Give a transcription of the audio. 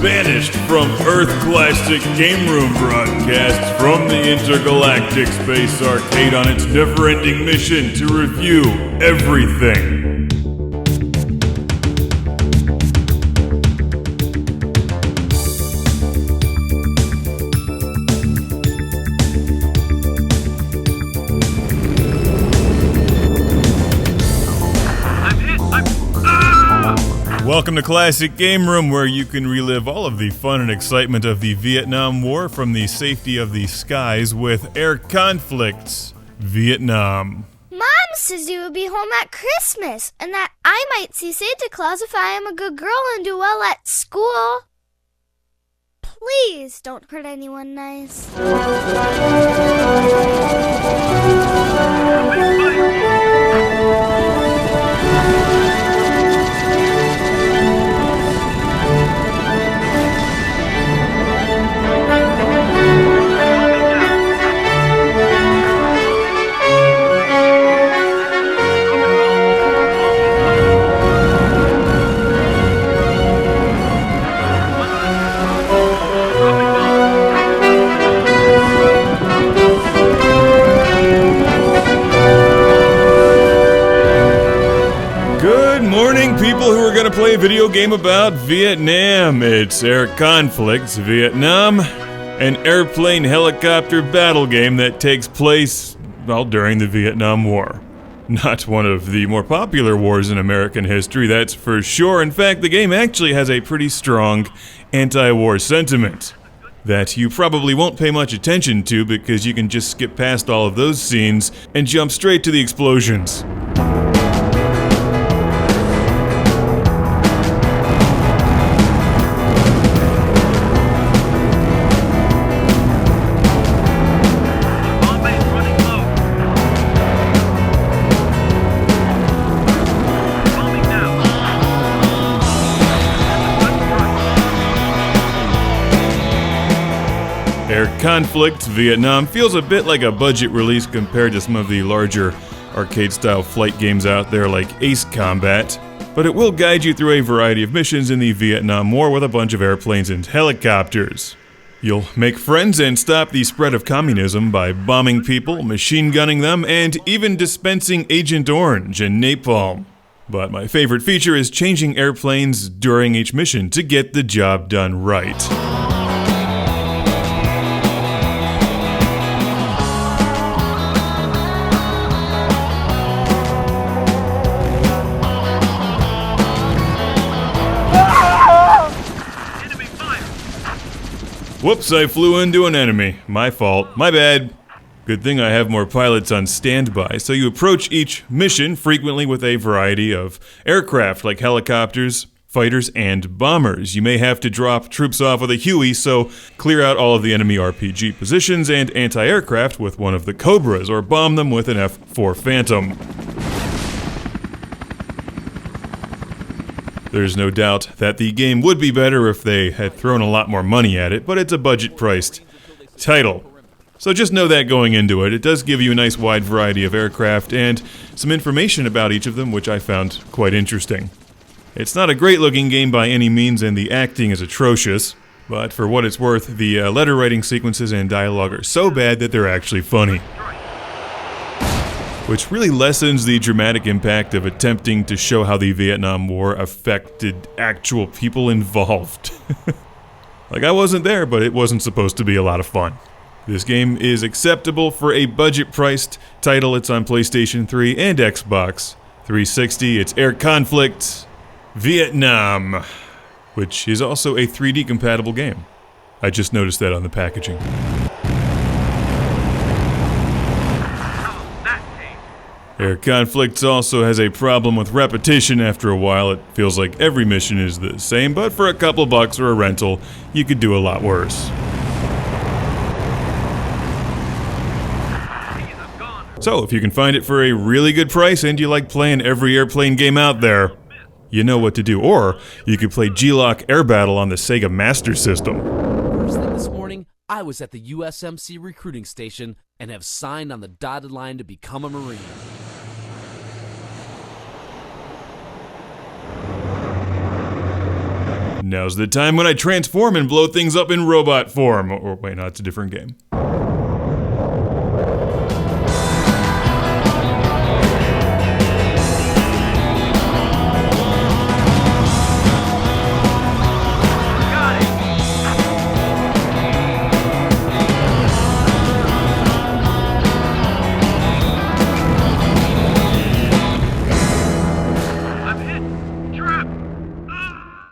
Banished from Earth Classic Game Room broadcasts from the Intergalactic Space Arcade on its never-ending mission to review everything. Welcome to Classic Game Room, where you can relive all of the fun and excitement of the Vietnam War from the safety of the skies with Air Conflicts Vietnam. Mom says you will be home at Christmas, and that I might see Santa Claus if I am a good girl and do well at school. Please don't hurt anyone nice. People who are going to play a video game about Vietnam. It's Air Conflicts Vietnam, an airplane helicopter battle game that takes place, well, during the Vietnam War. Not one of the more popular wars in American history, that's for sure. In fact, the game actually has a pretty strong anti-war sentiment that you probably won't pay much attention to because you can just skip past all of those scenes and jump straight to the explosions. Air Conflicts Vietnam feels a bit like a budget release compared to some of the larger arcade-style flight games out there like Ace Combat, but it will guide you through a variety of missions in the Vietnam War with a bunch of airplanes and helicopters. You'll make friends and stop the spread of communism by bombing people, machine gunning them, and even dispensing Agent Orange and napalm. But my favorite feature is changing airplanes during each mission to get the job done right. Whoops, I flew into an enemy. My fault. My bad. Good thing I have more pilots on standby. So you approach each mission frequently with a variety of aircraft like helicopters, fighters, and bombers. You may have to drop troops off with a Huey, so clear out all of the enemy RPG positions and anti-aircraft with one of the Cobras, or bomb them with an F-4 Phantom. There's no doubt that the game would be better if they had thrown a lot more money at it, but it's a budget-priced title. So just know that going into it. It does give you a nice wide variety of aircraft and some information about each of them, which I found quite interesting. It's not a great-looking game by any means, and the acting is atrocious, but for what it's worth, the letter-writing sequences and dialogue are so bad that they're actually funny, which really lessens the dramatic impact of attempting to show how the Vietnam War affected actual people involved. Like, I wasn't there, but it wasn't supposed to be a lot of fun. This game is acceptable for a budget-priced title. It's on PlayStation 3 and Xbox 360. It's Air Conflicts Vietnam, which is also a 3D-compatible game. I just noticed that on the packaging. Air Conflicts also has a problem with repetition. After a while, it feels like every mission is the same, but for a couple bucks or a rental, you could do a lot worse. So, if you can find it for a really good price and you like playing every airplane game out there, you know what to do. Or, you could play G-Lock Air Battle on the Sega Master System. First thing this morning, I was at the USMC recruiting station and have signed on the dotted line to become a Marine. Now's the time when I transform and blow things up in robot form. Or wait, no, it's a different game.